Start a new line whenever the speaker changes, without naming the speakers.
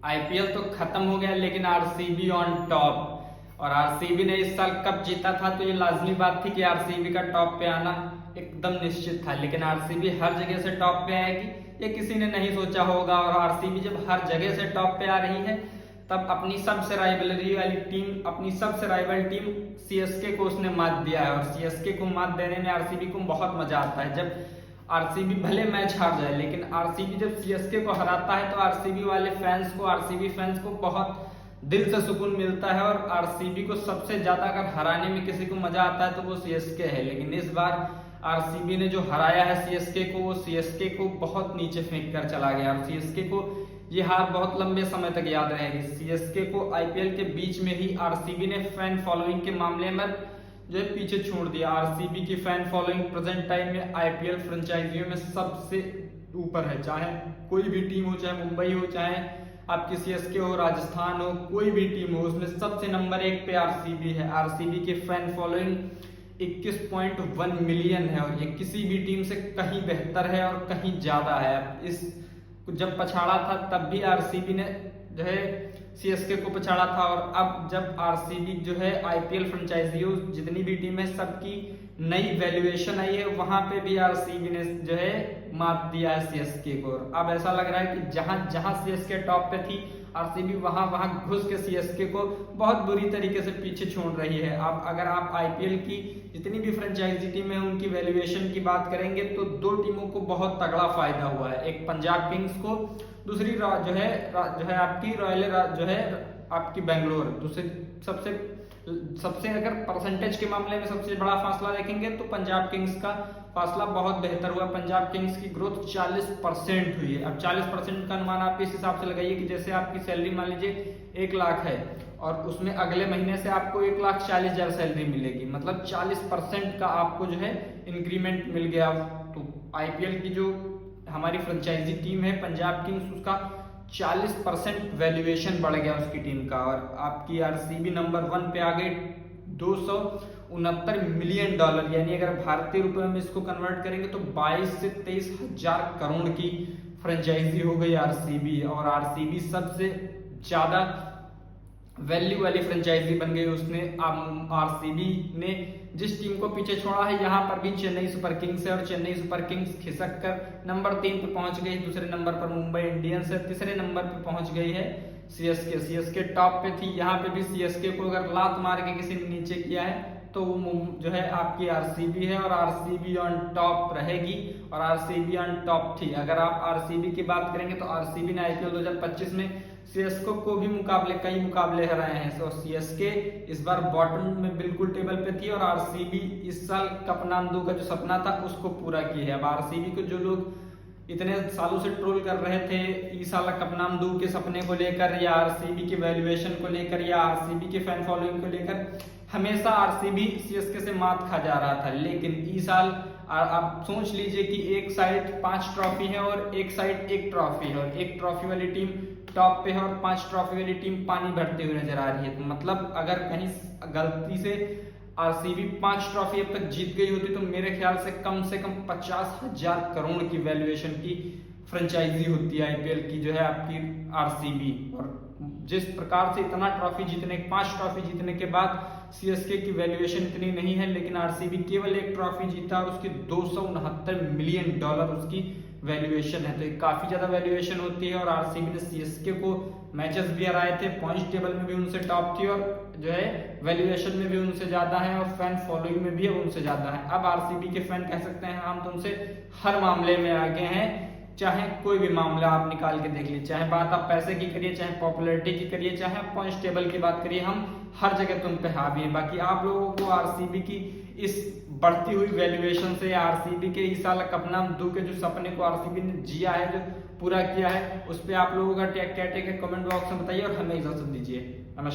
IPL तो खत्म हो गया लेकिन आरसीबी ऑन टॉप। और आरसीबी ने इस साल कप जीता था तो ये लाजमी बात थी कि आरसीबी का टॉप पे आना एकदम निश्चित था। लेकिन आरसीबी हर जगह से टॉप पे आएगी ये किसी ने नहीं सोचा होगा। और आरसीबी जब हर जगह से टॉप पे आ रही है तब अपनी सबसे राइवलरी वाली टीम, अपनी सबसे राइवल टीम सीएसके को उसने मात दिया है। और सीएसके को मात देने में आरसीबी को बहुत मजा आता है। जब आरसीबी भले मैच हार जाए लेकिन आरसीबी जब सीएसके को हराता है तो आरसीबी वाले फैंस को, आरसीबी फैंस को बहुत दिल से सुकून मिलता है। और आरसीबी को सबसे ज्यादा अगर हराने में किसी को मजा आता है तो वो सीएसके है। लेकिन इस बार आरसीबी ने जो हराया है सीएसके को, वो सीएसके को बहुत नीचे फेंक कर चला गया। और सीएसके को ये हार बहुत लंबे समय तक याद रहेगी। सीएसके को आईपीएल के बीच में ही आरसीबी ने फैन फॉलोइंग के मामले में जो है पीछे छोड़ दिया। आरसीबी की फैन फॉलोइंग प्रेजेंट टाइम में आईपीएल फ्रेंचाइजियों में सबसे ऊपर है। चाहे कोई भी टीम हो, चाहे मुंबई हो, चाहे आपकी सीएसके हो, राजस्थान हो, कोई भी टीम हो, उसमें सबसे नंबर 1 पे आरसीबी है। आरसीबी की फैन फॉलोइंग 21.1 मिलियन है और ये किसी भी टीम से कहीं बेहतर है और कहीं ज्यादा है। इस जब पछाड़ा था तब भी आरसीबी ने जो है सीएसके को पछाड़ा था। और अब जब आरसीबी जो है आईपीएल फ्रेंचाइजियों जितनी भी टीम है सबकी नई वैल्यूएशन आई है, वहां पे भी आरसीबी ने जो है मात दिया है सीएसके को। अब ऐसा लग रहा है कि जहां जहां सीएसके टॉप पे थी आरसीबी वहां वहां घुस के सीएसके को बहुत बुरी तरीके से पीछे छोड़ रही है। अब अगर आप आईपीएल की जितनी भी फ्रेंचाइजी टीम है उनकी वैल्यूएशन की बात करेंगे तो दो टीमों को बहुत तगड़ा फायदा हुआ है। एक पंजाब किंग्स को, दूसरी जो है आपकी रॉयल जो है आपकी बेंगलोर। दूसरी सबसे अगर परसेंटेज के मामले में सबसे बड़ा फासला देखेंगे तो पंजाब किंग्स का फासला बहुत बेहतर हुआ। पंजाब किंग्स की ग्रोथ 40% हुई है। अब 40% का अनुमान आप इस हिसाब से लगाइए कि जैसे आपकी सैलरी मान लीजिए 1 लाख है और उसमें अगले महीने से आपको 1,40,000 सैलरी मिलेगी, मतलब 40% का आपको जो है इंक्रीमेंट मिल गया। तो आईपीएल की जो हमारी फ्रेंचाइजी टीम है पंजाब किंग्स, उसका 40% वैल्यूएशन बढ़ गया उसकी टीम का। और आपकी आरसीबी नंबर 1 पे आ गई $269 मिलियन, यानी अगर भारतीय रुपए में इसको कन्वर्ट करेंगे तो 22 से 23 हजार करोड़ की फ्रेंचाइजी हो गई आरसीबी। और आरसीबी सबसे ज्यादा वैल्यू वाली फ्रेंचाइजी बन गई। उसने आरसीबी ने जिस टीम को पीछे छोड़ा है, यहाँ पर भी चेन्नई सुपर किंग्स है और चेन्नई सुपर किंग्स खिसक कर नंबर 3 पे पहुंच गई। दूसरे नंबर पर मुंबई इंडियंस है, तीसरे नंबर पे पहुंच गई है सीएसके। सीएसके टॉप पे थी, यहाँ पे भी सीएसके को अगर लात मार के किसी ने नीचे किया है तो वो जो है आपकी आरसीबी है और आरसीबी ऑन टॉप रहेगी और आरसीबी ऑन टॉप थी। अगर आप आरसीबी की बात करेंगे तो आरसीबी ने आईपीएल 2025 में सीएसके को भी कई मुकाबले हराए हैं। तो सीएसके इस बार बॉटम में बिल्कुल टेबल पे थी और आरसीबी इस साल कप्तान 2 का जो सपना था उसको पूरा किया है। अब आरसीबी को जो लोग इतने सालों से ट्रोल कर रहे थे इस साल कप्तान 2 के सपने को लेकर या आरसीबी की वैल्यूएशन को लेकर या आरसीबी के फैन फॉलोइंग को लेकर, हमेशा आरसीबी सीएसके से मात खा जा रहा था। लेकिन इस साल आप सोच लीजिए कि एक साइड 5 ट्रॉफी है और एक साइड 1 ट्रॉफी है और 1 ट्रॉफी वाली टीम टॉप पे है और 5 ट्रॉफी वाली टीम पानी भरते हुए नजर आ रही है। तो मतलब अगर कहीं गलती से आरसीबी 5 ट्रॉफी अब तक जीत गई होती तो मेरे ख्याल से कम 50,000 करोड़ की वैल्यूएशन की फ्रेंचाइजी होती है आईपीएल की जो है आपकी आरसीबी। और जिस प्रकार से इतना ट्रॉफी जीतने 5 ट्रॉफी जीतने के बाद सीएसके की वैल्यूएशन इतनी नहीं है, लेकिन आरसीबी केवल 1 ट्रॉफी जीता और उसकी $269 मिलियन उसकी वैल्यूएशन है। तो काफी ज्यादा वैल्यूएशन होती है। और आरसीबी ने सीएसके को मैचेस भी हराए थे, पॉइंट्स टेबल में भी उनसे टॉप थी और जो है वैल्यूएशन में भी उनसे ज्यादा है और फैन फॉलोइंग में भी उनसे ज्यादा है। अब आरसीबी के फैन कह सकते हैं हम तुमसे हर मामले में आगे हैं, चाहे कोई भी मामला आप निकाल के देख लीजिए, चाहे बात आप पैसे की करिए, चाहे पॉपुलैरिटी की करिए, चाहे आप पॉइंट्स टेबल की बात करिए, हम हर जगह तुम पे हावी है। बाकी आप लोगों को आरसीबी की इस बढ़ती हुई वैल्यूएशन से, आरसीबी के इस साल कप्तान 2 के जो सपने को आरसीबी ने जिया है, जो पूरा किया है, उस पर आप लोगों का क्या टेक है कमेंट बॉक्स में बताइए और हमें इजाजत दीजिए। नमस्कार।